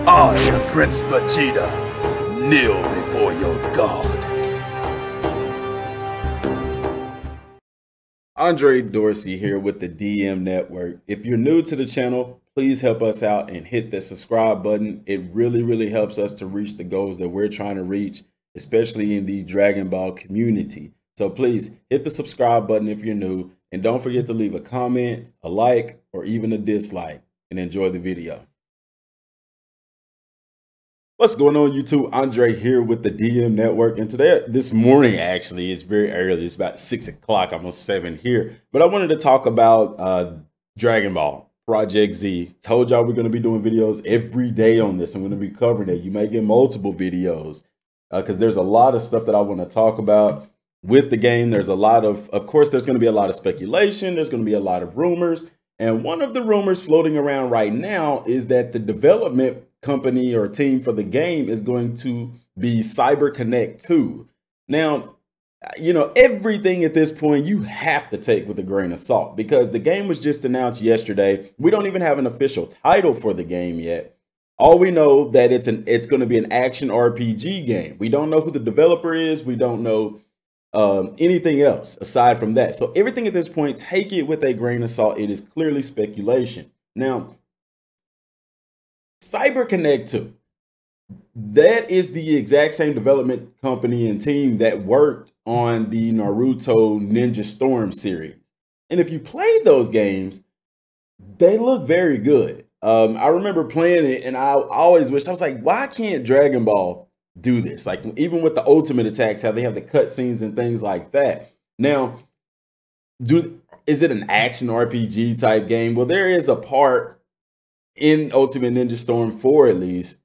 I am Prince Vegeta. Kneel before your god. Andre Dorsey here with the DM Network. If you're new to the channel, please help us out and hit the subscribe button. It really helps us to reach the goals that we're trying to reach, especially in the Dragon Ball community. So please hit the subscribe button if you're new, and don't forget to leave a comment, a like, or even a dislike, and enjoy the video. What's going on, YouTube? Andre here with the DM Network, and this morning, actually, it's very early. It's about 6 o'clock, almost 7 here. But I wanted to talk about Dragon Ball Project Z. Told y'all we're going to be doing videos every day on this. I'm going to be covering it. You may get multiple videos because there's a lot of stuff that I want to talk about with the game. There's a lot of course, there's going to be a lot of speculation. There's going to be a lot of rumors. And one of the rumors floating around right now is that the development company or team for the game is going to be CyberConnect 2. Now, you know, everything at this point you have to take with a grain of salt because the game was just announced yesterday. We don't even have an official title for the game yet. All we know that it's going to be an action RPG game. We don't know who the developer is. We don't know anything else aside from that. So everything at this point, take it with a grain of salt. It is clearly speculation. Now, CyberConnect 2, that is the exact same development company and team that worked on the Naruto Ninja Storm series. And if you played those games, they look very good. I remember playing it, and I always wish, I was like, why can't Dragon Ball do this? Like, even with the ultimate attacks, how they have the cutscenes and things like that. Now, is it an action RPG type game? Well, there is a part in Ultimate Ninja Storm 4, at least,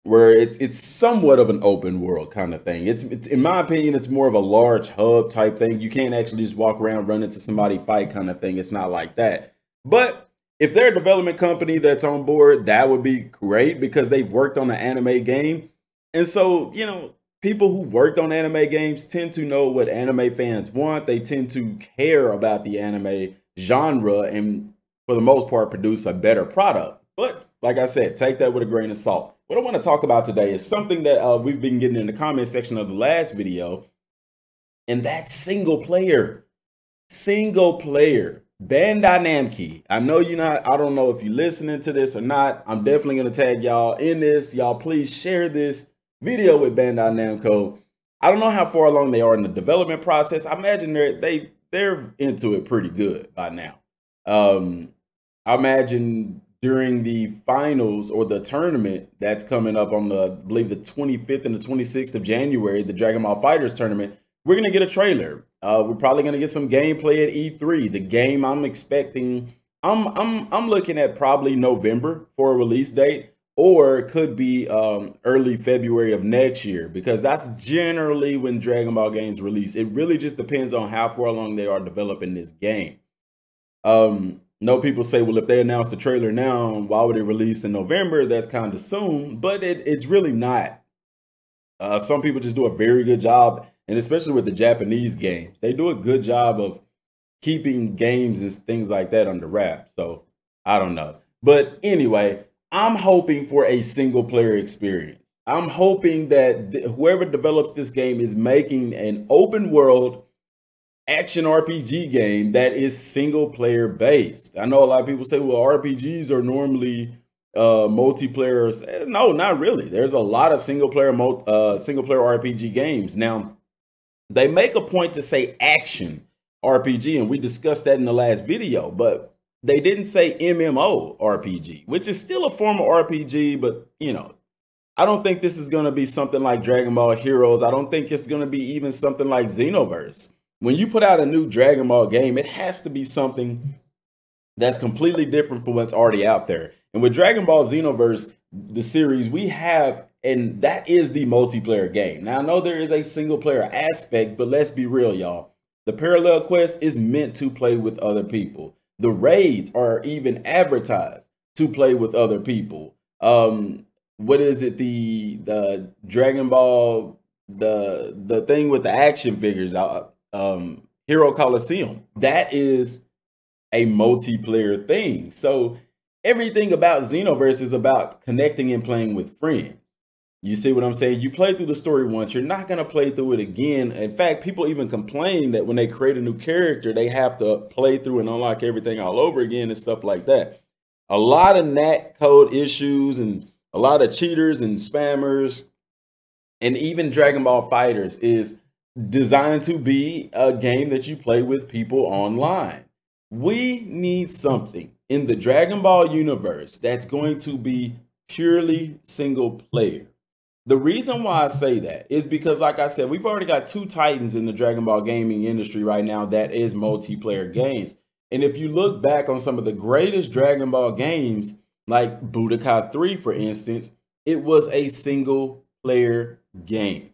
where it's somewhat of an open world kind of thing. It's in my opinion, it's more of a large hub type thing. You can't actually just walk around, run into somebody, fight kind of thing. It's not like that. But if they're a development company that's on board, that would be great because they've worked on an anime game. And so, you know, people who worked on anime games tend to know what anime fans want. They tend to care about the anime genre and, for the most part, produce a better product. But like I said, take that with a grain of salt. What I want to talk about today is something that we've been getting in the comment section of the last video, and that's single player. Single player. Bandai Namco. I know you're not, I don't know if you're listening to this or not. I'm definitely going to tag y'all in this. Y'all please share this video with Bandai Namco. I don't know how far along they are in the development process. I imagine they're into it pretty good by now. I imagine during the finals or the tournament that's coming up on I believe the 25th and the 26th of January, the Dragon Ball FighterZ tournament, we're going to get a trailer. We're probably going to get some gameplay at E3. The game I'm expecting, I'm looking at probably November for a release date, or it could be early February of next year, because that's generally when Dragon Ball games release. It really just depends on how far along they are developing this game. No, people say, well, if they announce the trailer now, why would it release in November? That's kind of soon, but it's really not. Some people just do a very good job, and especially with the Japanese games, they do a good job of keeping games and things like that under wraps. So I don't know. But anyway, I'm hoping for a single player experience. I'm hoping that whoever develops this game is making an open world action RPG game that is single player based. I know a lot of people say, well, RPGs are normally multiplayer. No, not really. There's a lot of single player RPG games. Now, they make a point to say action RPG, and we discussed that in the last video, but they didn't say MMO RPG, which is still a form of RPG, but you know, I don't think this is going to be something like Dragon Ball Heroes. I don't think it's going to be even something like Xenoverse. When you put out a new Dragon Ball game, it has to be something that's completely different from what's already out there. And with Dragon Ball Xenoverse, the series we have, and that is the multiplayer game. Now, I know there is a single player aspect, but let's be real, y'all. The parallel quest is meant to play with other people. The raids are even advertised to play with other people. What is it? The Dragon Ball, the thing with the action figures, Hero Coliseum, that is a multiplayer thing. So everything about Xenoverse is about connecting and playing with friends. You see what I'm saying? You play through the story once, you're not going to play through it again. In fact, people even complain that when they create a new character, they have to play through and unlock everything all over again and stuff like that. A lot of NAT code issues and a lot of cheaters and spammers, and even Dragon Ball FighterZ is designed to be a game that you play with people online. We need something in the Dragon Ball universe that's going to be purely single player. The reason why I say that is because, like I said, we've already got two titans in the Dragon Ball gaming industry right now that is multiplayer games. And if you look back on some of the greatest Dragon Ball games, like Budokai 3, for instance, it was a single player game.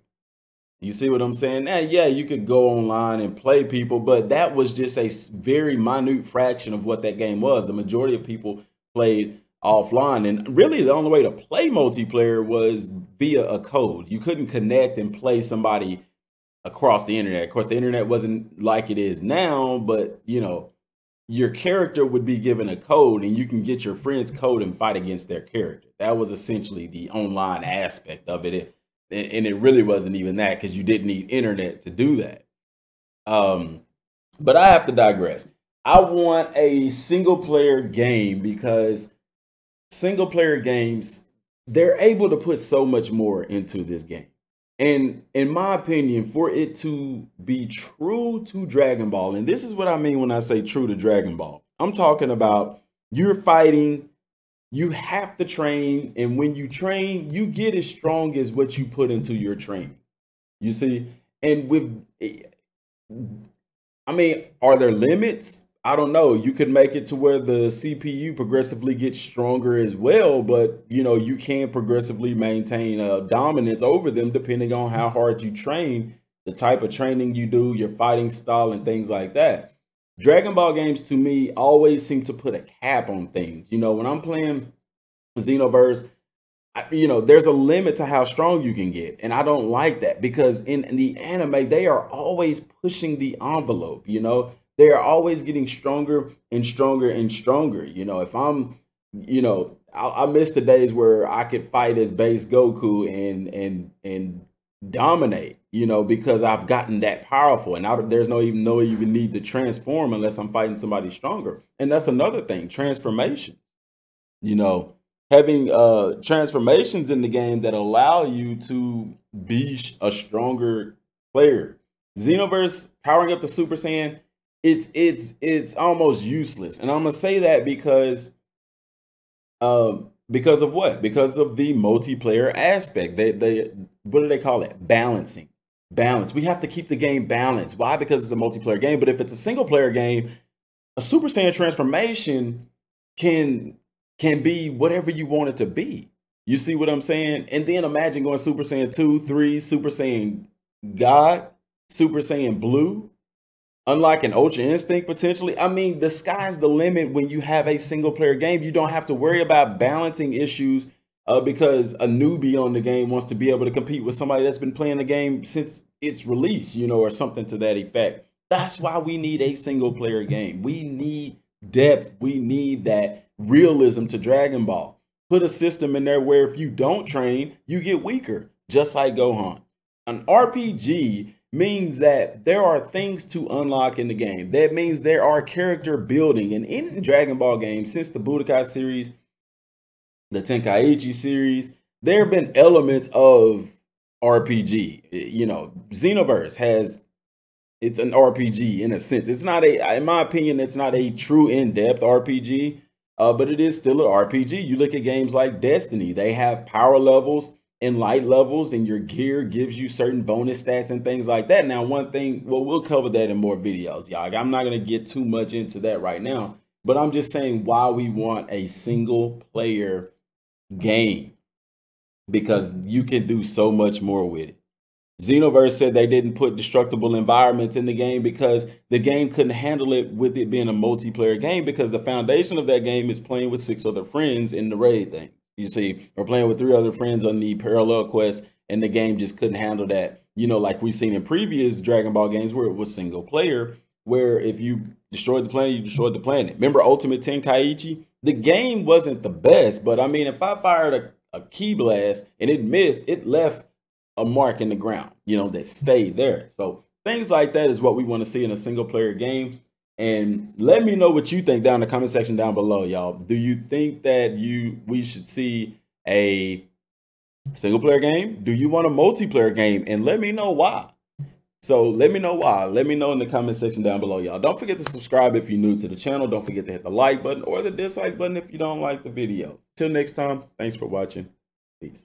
You see what I'm saying? Now, yeah, you could go online and play people, but that was just a very minute fraction of what that game was. The majority of people played offline, and really the only way to play multiplayer was via a code. You couldn't connect and play somebody across the internet. Of course, the internet wasn't like it is now, but you know, your character would be given a code and you can get your friend's code and fight against their character. That was essentially the online aspect of it. And it really wasn't even that, because you didn't need internet to do that. But I have to digress. I want a single player game because single player games, they're able to put so much more into this game. And in my opinion, for it to be true to Dragon Ball, and this is what I mean when I say true to Dragon Ball, I'm talking about you're fighting, you have to train, and when you train, you get as strong as what you put into your training. You see, and with, I mean, are there limits? I don't know. You could make it to where the CPU progressively gets stronger as well, but you know, you can progressively maintain dominance over them depending on how hard you train, the type of training you do, your fighting style, and things like that. Dragon Ball games to me always seem to put a cap on things. You know, when I'm playing Xenoverse, you know, there's a limit to how strong you can get. And I don't like that, because in the anime, they are always pushing the envelope, you know. They are always getting stronger and stronger and stronger. You know, if I'm, you know, I miss the days where I could fight as base Goku and dominate, you know, because I've gotten that powerful, and there's no even need to transform unless I'm fighting somebody stronger. And that's another thing, transformation. You know, having transformations in the game that allow you to be a stronger player. Xenoverse powering up the Super Saiyan, it's almost useless, and I'm gonna say that because of what? Because of the multiplayer aspect. They what do they call it? Balancing. Balance. We have to keep the game balanced. Why? Because it's a multiplayer game. But if it's a single player game, a Super Saiyan transformation can be whatever you want it to be. You see what I'm saying? And then imagine going Super Saiyan 2, 3, Super Saiyan God, Super Saiyan Blue, unlike an Ultra Instinct potentially. I mean, the sky's the limit when you have a single player game. You don't have to worry about balancing issues because a newbie on the game wants to be able to compete with somebody that's been playing the game since its release, you know, or something to that effect. That's why we need a single player game. We need depth. We need that realism to Dragon Ball. Put a system in there where if you don't train, you get weaker, just like Gohan. An RPG means that there are things to unlock in the game. That means there are character building. And in Dragon Ball games, since the Budokai series, the Tenkaichi series, there have been elements of RPG. You know, Xenoverse it's an RPG in a sense. It's not in my opinion, it's not a true in-depth RPG, but it is still an RPG. You look at games like Destiny, they have power levels and light levels, and your gear gives you certain bonus stats and things like that. Now, one thing, well, we'll cover that in more videos, y'all. I'm not going to get too much into that right now, but I'm just saying why we want a single player game, because you can do so much more with it. Xenoverse said they didn't put destructible environments in the game because the game couldn't handle it with it being a multiplayer game, because the foundation of that game is playing with 6 other friends in the raid thing. You see, or playing with 3 other friends on the parallel quest, and the game just couldn't handle that. You know, like we've seen in previous Dragon Ball games where it was single player, where if you destroyed the planet, you destroyed the planet. Remember Ultimate Tenkaichi? the game wasn't the best, but I mean, if I fired a key blast and it missed, it left a mark in the ground, you know, that stayed there. So things like that is what we want to see in a single player game. And let me know what you think down in the comment section down below, y'all. Do you think that we should see a single player game? Do you want a multiplayer game? And let me know why. So let me know why. Let me know in the comment section down below, y'all. Don't forget to subscribe if you're new to the channel. Don't forget to hit the like button or the dislike button if you don't like the video. Till next time, thanks for watching. Peace.